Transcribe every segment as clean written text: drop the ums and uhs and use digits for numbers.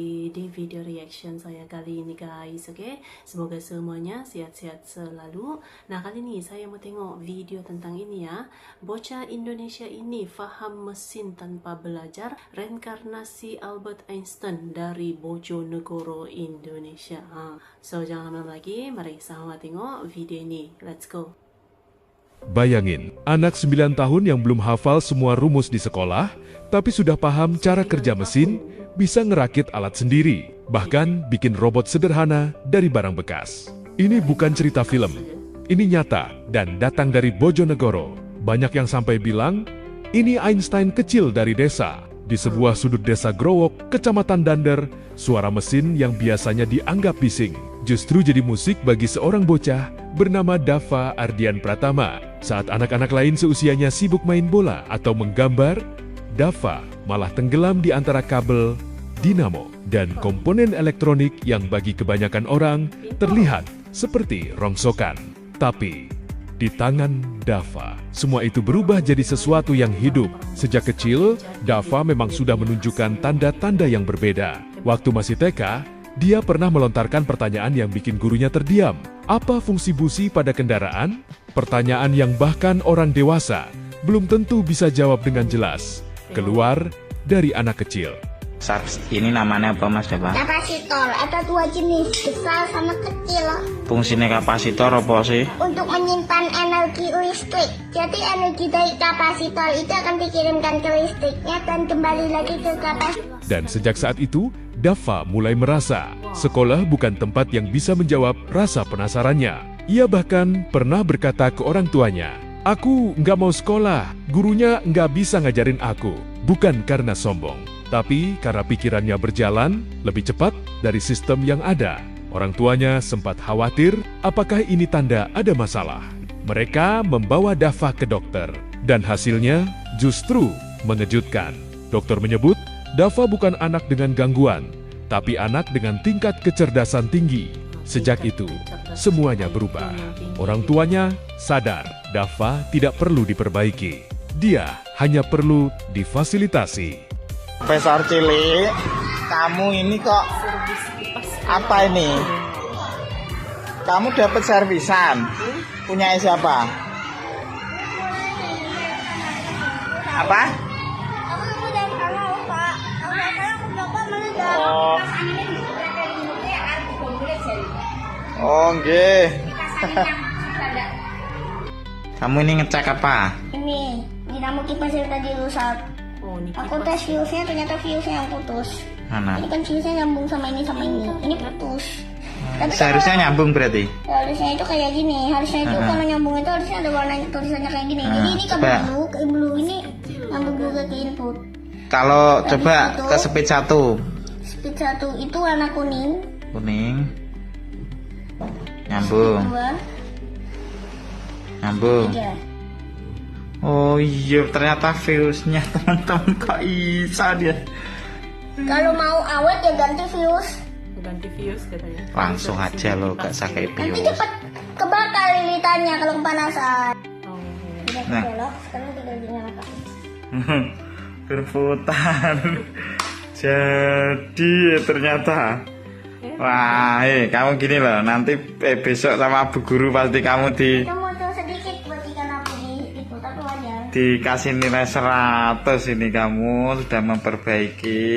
lagi di video reaction saya kali ini guys. Oke, semoga semuanya sehat-sehat selalu. Nah, kali ini saya mau tengok video tentang ini ya. Bocah Indonesia ini faham mesin tanpa belajar, reinkarnasi Albert Einstein dari Bojonegoro, Indonesia. So jangan lama lagi, mari sama tengok video ini. Let's go. Bayangin, anak 9 tahun yang belum hafal semua rumus di sekolah, tapi sudah paham cara kerja mesin, bisa ngerakit alat sendiri, bahkan bikin robot sederhana dari barang bekas. Ini bukan cerita film, ini nyata dan datang dari Bojonegoro. Banyak yang sampai bilang, ini Einstein kecil dari desa. Di sebuah sudut desa Growok, Kecamatan Dander, suara mesin yang biasanya dianggap bising, justru jadi musik bagi seorang bocah bernama Dava Ardian Pratama. Saat anak-anak lain seusianya sibuk main bola atau menggambar, Dava malah tenggelam di antara kabel, dinamo, dan komponen elektronik yang bagi kebanyakan orang terlihat seperti rongsokan. Tapi di tangan Dava, semua itu berubah jadi sesuatu yang hidup. Sejak kecil, Dava memang sudah menunjukkan tanda-tanda yang berbeda. Waktu masih TK, dia pernah melontarkan pertanyaan yang bikin gurunya terdiam. Apa fungsi busi pada kendaraan? Pertanyaan yang bahkan orang dewasa belum tentu bisa jawab dengan jelas. Keluar dari anak kecil. Ini namanya apa Mas Dava? Kapasitor, ada dua jenis, besar sama kecil. Fungsinya kapasitor apa sih? Untuk menyimpan energi listrik. Jadi energi dari kapasitor itu akan dikirimkan ke listriknya dan kembali lagi ke kapasitor. Dan sejak saat itu, Dava mulai merasa sekolah bukan tempat yang bisa menjawab rasa penasarannya. Ia bahkan pernah berkata ke orang tuanya, "Aku nggak mau sekolah, gurunya nggak bisa ngajarin aku." Bukan karena sombong, tapi karena pikirannya berjalan lebih cepat dari sistem yang ada. Orang tuanya sempat khawatir apakah ini tanda ada masalah. Mereka membawa Dava ke dokter, dan hasilnya justru mengejutkan. Dokter menyebut Dava bukan anak dengan gangguan, tapi anak dengan tingkat kecerdasan tinggi. Sejak itu, semuanya berubah. Orang tuanya sadar Dava tidak perlu diperbaiki. Dia hanya perlu difasilitasi. Profesor Cilik, kamu ini kok apa ini? Kamu dapat servisan? Punya siapa? Apa? Oh, nggih. Kamu ini ngecek apa? Ini dinamo kipas yang tadi rusak. Aku tes fuse-nya, ternyata fuse-nya yang putus. Mana? Ini kan fuse-nya nyambung sama ini. Ini putus. Tapi Seharusnya nyambung berarti? Harusnya itu kayak gini. Harusnya itu kalau nyambung itu harusnya ada warna tulisannya kayak gini. Jadi ini ke blue ini nyambung juga ke input. Kalau Habis coba itu, ke speed 1. Speed 1 itu warna kuning. Kuning. Nyambung. 2, Nyambung. 3. Oh iya, ternyata fuse-nya teman-teman kok bisa dia. Kalau mau awet ya ganti fuse. Ganti fuse katanya. Langsung aja lo gak pakai Nanti fuse. cepat kebakar lilitannya kalau kepanasan. Tidak Nah. belok, sekarang tinggal dinyalakan. Berputar. Jadi ternyata. Wah, kamu gini loh. Nanti besok sama Bu Guru pasti kamu Kita muncul sedikit buat ikan aku di itu, tapi wajar. dikasih nilai 100. Ini kamu sudah memperbaiki.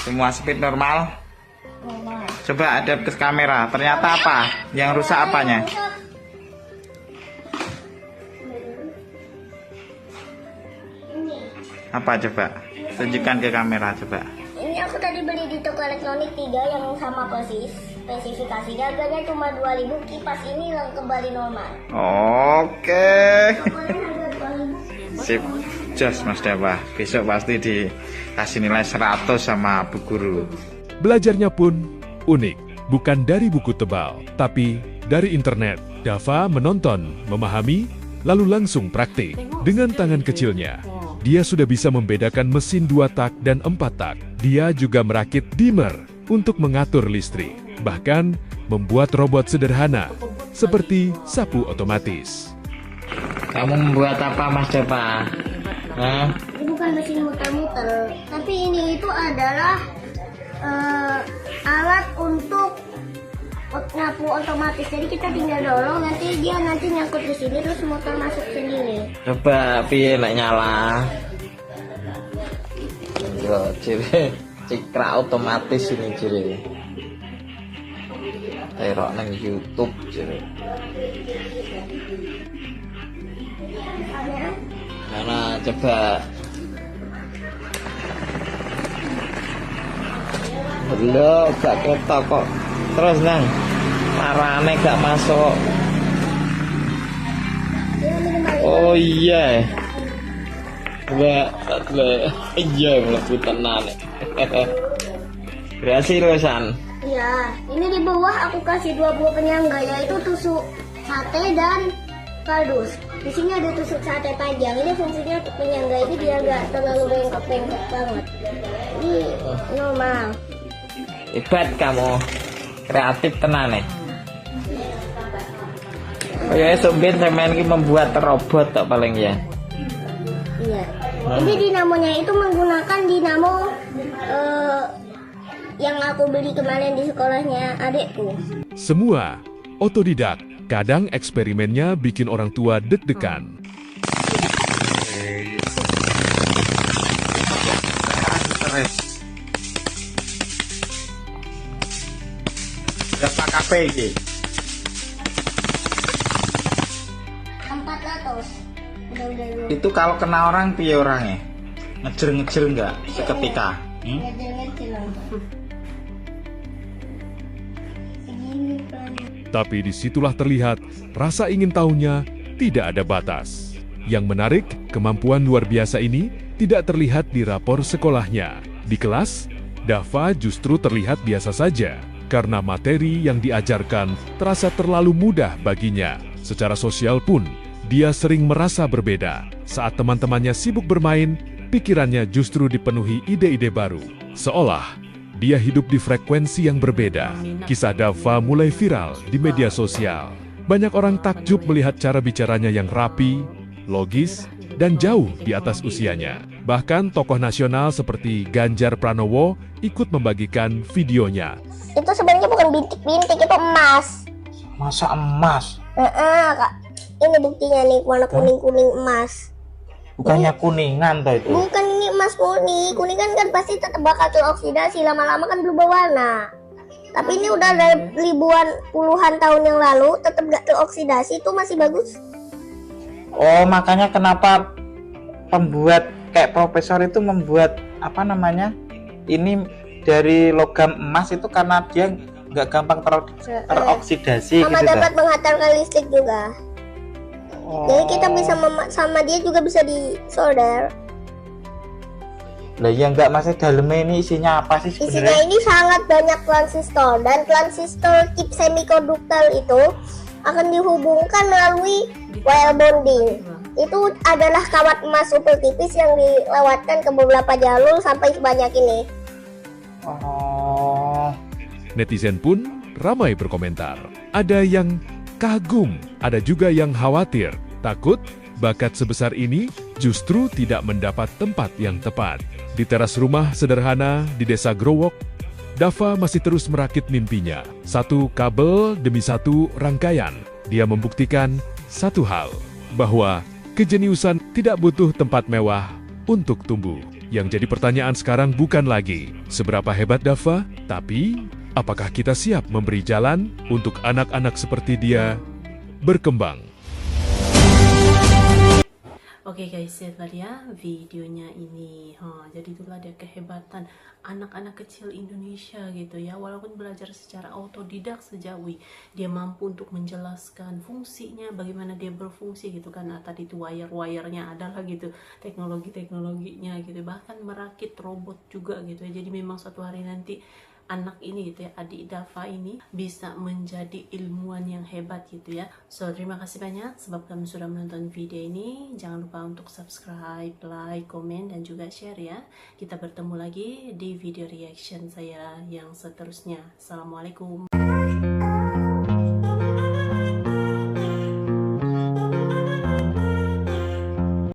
Semua speed normal. Normal. Coba hadap ke kamera. Ternyata apa? Yang rusak apanya? Ini. Apa coba? Tunjukkan ke kamera coba. Ini aku tadi beli di toko elektronik 3 yang sama persis. Spesifikasinya harganya cuma 2.000. Kipas ini kembali normal. Oke. Tokonya harga 2.000. Sip. Jos Mas Dava. Besok pasti dikasih nilai 100 sama Bu Guru. Belajarnya pun unik, bukan dari buku tebal, tapi dari internet. Dava menonton, memahami, lalu langsung praktik. Dengan tangan kecilnya, dia sudah bisa membedakan mesin 2 tak dan 4 tak. Dia juga merakit dimmer untuk mengatur listrik. Bahkan membuat robot sederhana seperti sapu otomatis. Kamu membuat apa Mas Dava? Ini bukan mesin muter-muter, tapi ini itu adalah alat untuk nyapu otomatis. Jadi kita tinggal dorong, nanti nyangkut di sini terus motor masuk sendiri. Coba piye nek nyala. Yo, ciri cikra otomatis ini ciri. Terok nang YouTube ciri. Mana coba. Belum, gak ketok kok. Terus nang marane gak masuk. Oh iya. Mbak, iya mlebu tenan. Berhasil San. Iya, ini di bawah aku kasih 2 buah penyangga, yaitu tusuk sate dan kardus. Di sini ada tusuk sate panjang. Ini fungsinya untuk penyangga, ini biar nggak terlalu bengkok-bengkok banget. Ini normal. Hebat kamu. Kreatif tenan nih. Oh ya, sombin semen ini membuat robot tak paling ya. Iya. Ini dinamonya itu menggunakan dinamo yang aku beli kemarin di sekolahnya adekku. Semua otodidak. Kadang eksperimennya bikin orang tua deg-degan. Berapa KP ini? 400. Itu kalau kena orang piye orangnya? Ngejer-ngejer enggak seketika? Tapi disitulah terlihat rasa ingin tahunya tidak ada batas. Yang menarik, kemampuan luar biasa ini tidak terlihat di rapor sekolahnya. Di kelas, Dava justru terlihat biasa saja karena materi yang diajarkan terasa terlalu mudah baginya. Secara sosial pun, dia sering merasa berbeda. Saat teman-temannya sibuk bermain, pikirannya justru dipenuhi ide-ide baru. Seolah dia hidup di frekuensi yang berbeda. Kisah Dava mulai viral di media sosial. Banyak orang takjub melihat cara bicaranya yang rapi, logis, dan jauh di atas usianya. Bahkan tokoh nasional seperti Ganjar Pranowo ikut membagikan videonya. Itu sebenarnya bukan bintik-bintik, itu emas. Masa emas? Kak. Ini buktinya nih, warna kuning-kuning emas. Bukannya kuningan toh itu? Bukan, ini emas murni. Kuningan kan pasti tetap bakal teroksidasi, lama-lama kan berubah warna. Tapi ini udah dari puluhan tahun yang lalu, tetap gak teroksidasi, itu masih bagus. Oh, makanya kenapa pembuat kayak profesor itu membuat apa namanya? Ini dari logam emas itu karena dia nggak gampang teroksidasi sama gitu. Dapat menghantarkan listrik juga. Oh. Jadi kita bisa sama dia juga bisa disolder. Lah ya nggak, masih dalamnya ini isinya apa sih Isinya sebenarnya? ini sangat banyak transistor, dan transistor chip semikonduktor itu akan dihubungkan melalui wire bonding. Itu adalah kawat emas super tipis yang dilewatkan ke beberapa jalur sampai sebanyak ini. Oh. Netizen pun ramai berkomentar. Ada yang kagum, ada juga yang khawatir, takut bakat sebesar ini justru tidak mendapat tempat yang tepat. Di teras rumah sederhana di desa Growok, Dava masih terus merakit mimpinya. Satu kabel demi satu rangkaian. Dia membuktikan satu hal, bahwa kejeniusan tidak butuh tempat mewah untuk tumbuh. Yang jadi pertanyaan sekarang bukan lagi seberapa hebat Dava, tapi apakah kita siap memberi jalan untuk anak-anak seperti dia berkembang? Oke guys, ya tadi ya videonya ini. Jadi itulah dia kehebatan anak-anak kecil Indonesia gitu ya. Walaupun belajar secara autodidak sejauh dia mampu untuk menjelaskan fungsinya, bagaimana dia berfungsi gitu kan. Tadi itu wire-wirenya adalah gitu, teknologinya gitu. Bahkan merakit robot juga gitu ya. Jadi memang suatu hari nanti anak ini gitu ya, adik Dava ini bisa menjadi ilmuwan yang hebat gitu ya. So terima kasih banyak sebab kamu sudah menonton video ini. Jangan lupa untuk subscribe, like, komen, dan juga share ya. Kita bertemu lagi di video reaction saya yang seterusnya. Assalamualaikum.